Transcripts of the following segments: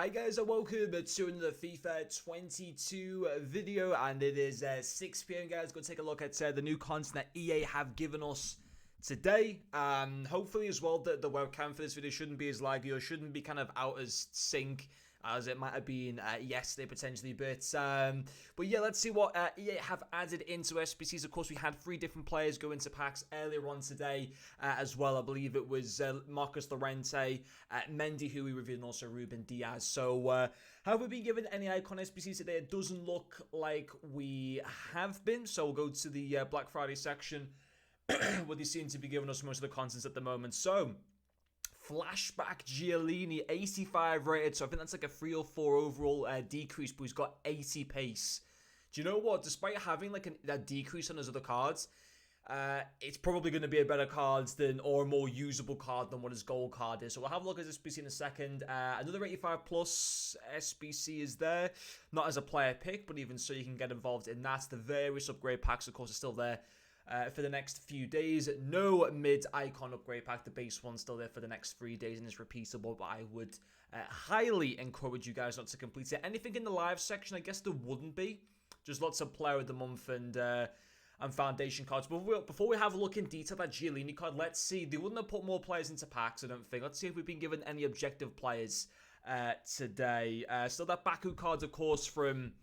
Hi guys and welcome to another FIFA 22 video, and it is 6 PM guys. Go take a look at the new content that EA have given us today. Hopefully as well that the webcam for this video shouldn't be as laggy or shouldn't be kind of out as sync as it might have been yesterday potentially, but yeah, let's see what EA have added into SBCs. Of course, we had 3 different players go into packs earlier on today as well. I believe it was Marcus Llorente, Mendy, who we reviewed, and also Ruben Diaz. So have we been given any icon SBCs today? It doesn't look like we have been, so we'll go to the Black Friday section where they seem to be giving us most of the contents at the moment. So Flashback Giellini, 85 rated, so I think that's like a 3 or 4 overall decrease, but he's got 80 pace. Do you know what? Despite having like a decrease on his other cards, it's probably going to be a better card than, or a more usable card than what his gold card is. So we'll have a look at this SBC in a second. Another 85 plus SBC is there, not as a player pick, but even so you can get involved in that. The various upgrade packs, of course, are still there for the next few days. No mid-icon upgrade pack. The base one's still there for the next 3 days and is repeatable, but I would highly encourage you guys not to complete it. Anything in the live section, I guess there wouldn't be. Just lots of player of the month and foundation cards. But before we have a look in detail at that Chiellini card, let's see. They wouldn't have put more players into packs, I don't think. Let's see if we've been given any objective players today. Still that Baku card, of course, from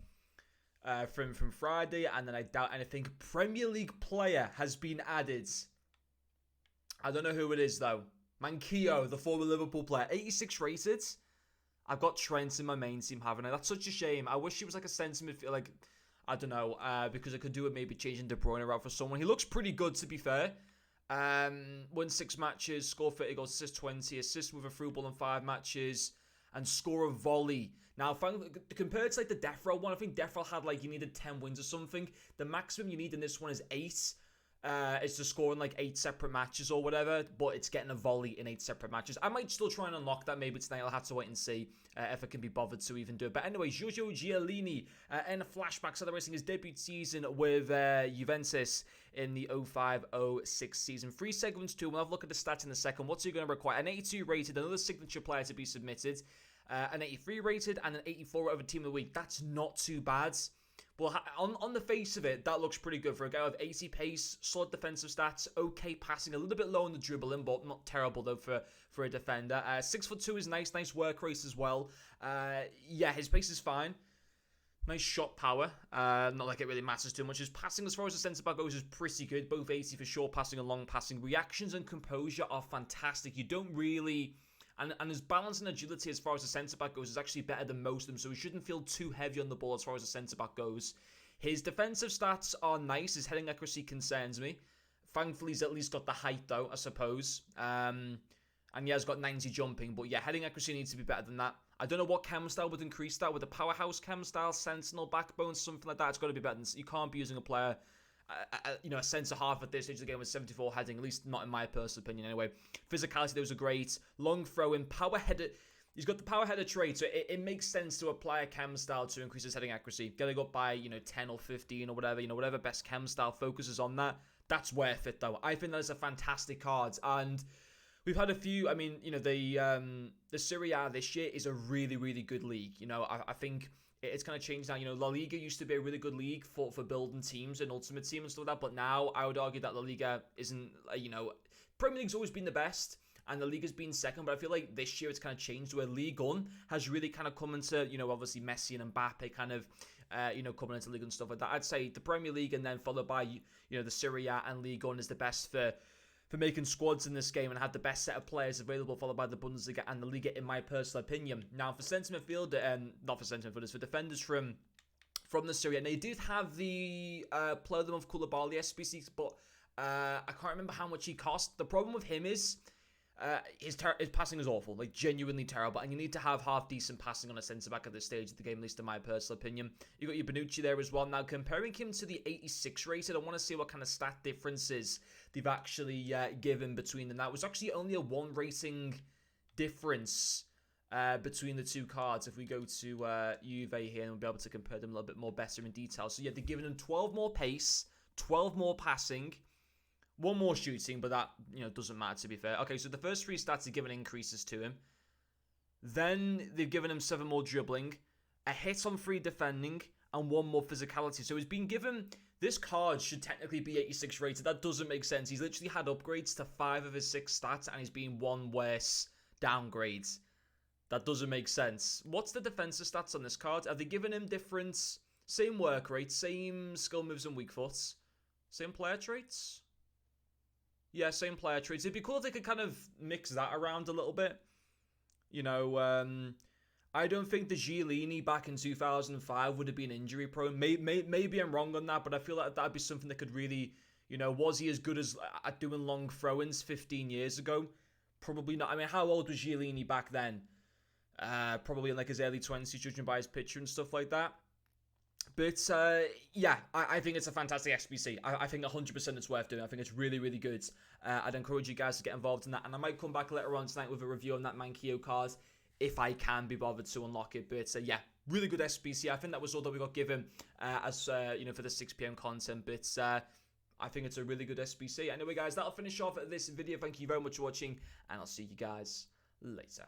Friday, and then I doubt anything. Premier League player has been added. I don't know who it is though. Manquillo, the former Liverpool player, 86 rated. I've got Trent in my main team, haven't I? That's such a shame. I wish he was like a centre midfielder, like I don't know, because I could do it maybe changing De Bruyne out for someone. He looks pretty good, to be fair. Won 6 matches, score 30 goals, assist 20, assist with a through ball in 5 matches. And score a volley. Now, compared to like the Death Row one, I think Death Row had like you needed 10 wins or something. The maximum you need in this one is 8. It's to score in like 8 separate matches or whatever, but it's getting a volley in 8 separate matches. I might still try and unlock that maybe tonight. I'll have to wait and see if I can be bothered to even do it. But anyway, Giorgio Chiellini in a flashback celebrating his debut season with Juventus in the 05-06 season. 3 segments too. We'll have a look at the stats in a second. What's he going to require? An 82 rated, another signature player to be submitted, an 83 rated, and an 84 over Team of the Week. That's not too bad. Well, on the face of it, that looks pretty good for a guy with 80 pace, solid defensive stats, okay passing, a little bit low on the dribbling, but not terrible though for a defender. 6'2" is nice work rate as well. Yeah, his pace is fine. Nice shot power. Not like it really matters too much. His passing as far as the centre back goes is pretty good. Both 80 for short passing and long passing. Reactions and composure are fantastic. You don't really... And his balance and agility as far as the centre-back goes is actually better than most of them, so he shouldn't feel too heavy on the ball as far as the centre-back goes. His defensive stats are nice. His heading accuracy concerns me. Thankfully, he's at least got the height, though, I suppose. And yeah, he's got 90 jumping, but yeah, heading accuracy needs to be better than that. I don't know what chem style would increase that. With a powerhouse chem style, sentinel, backbone, something like that, it's got to be better than... You can't be using a player... a centre half at this stage of the game with 74 heading, at least not in my personal opinion anyway. Physicality, those are great. Long throw-in, power header. He's got the power header trait, so it makes sense to apply a chem style to increase his heading accuracy. Getting up by 10 or 15 or whatever, whatever best chem style focuses on that. That's worth it though. I think that is a fantastic card, and we've had a few. I mean, the Serie A this year is a really good league. I think it's kind of changed now. La Liga used to be a really good league for building teams and Ultimate Team and stuff like that, but now I would argue that La Liga isn't, Premier League's always been the best, and La Liga's been second, but I feel like this year it's kind of changed where Ligue 1 has really kind of come into, obviously Messi and Mbappe kind of, coming into League and stuff like that. I'd say the Premier League and then followed by, the Serie A and Ligue 1 is the best for making squads in this game and had the best set of players available, followed by the Bundesliga and the Liga, in my personal opinion. Now, for centre midfield, not for centre midfielders, for defenders from the Serie A, they did have the player of the month Koulibaly SBC, but I can't remember how much he cost. The problem with him is his passing is awful, like genuinely terrible, and you need to have half decent passing on a centre back at this stage of the game, at least in my personal opinion. You got your Bonucci there as well. Now, comparing him to the 86 rated, I want to see what kind of stat differences they've actually given between them. That was actually only a 1 rating difference between the two cards. If we go to Juve here, and we'll be able to compare them a little bit more better in detail. So yeah, they're giving him 12 more pace, 12 more passing, 1 more shooting, but that doesn't matter, to be fair. Okay, so the first 3 stats are given increases to him. Then they've given him 7 more dribbling, a hit on 3 defending, and 1 more physicality. So he's been given... This card should technically be 86 rated. That doesn't make sense. He's literally had upgrades to 5 of his 6 stats, and he's been 1 worse downgrades. That doesn't make sense. What's the defensive stats on this card? Are they giving him different... Same work rate, same skill moves and weak foots? Same player traits? Yeah, same player traits. It'd be cool if they could kind of mix that around a little bit. You know, I don't think the Chiellini back in 2005 would have been injury prone. Maybe I'm wrong on that, but I feel like that'd be something that could really, you know, was he as good as at doing long throw-ins 15 years ago? Probably not. I mean, how old was Chiellini back then? Probably in like his early 20s, judging by his picture and stuff like that. But yeah, I think it's a fantastic SBC. I think 100% it's worth doing. I think it's really, really good. I'd encourage you guys to get involved in that. And I might come back later on tonight with a review on that Manquillo card if I can be bothered to unlock it. But yeah, really good SBC. I think that was all that we got given as you know, for the 6 PM content. But I think it's a really good SBC. Anyway, guys, that'll finish off this video. Thank you very much for watching, and I'll see you guys later.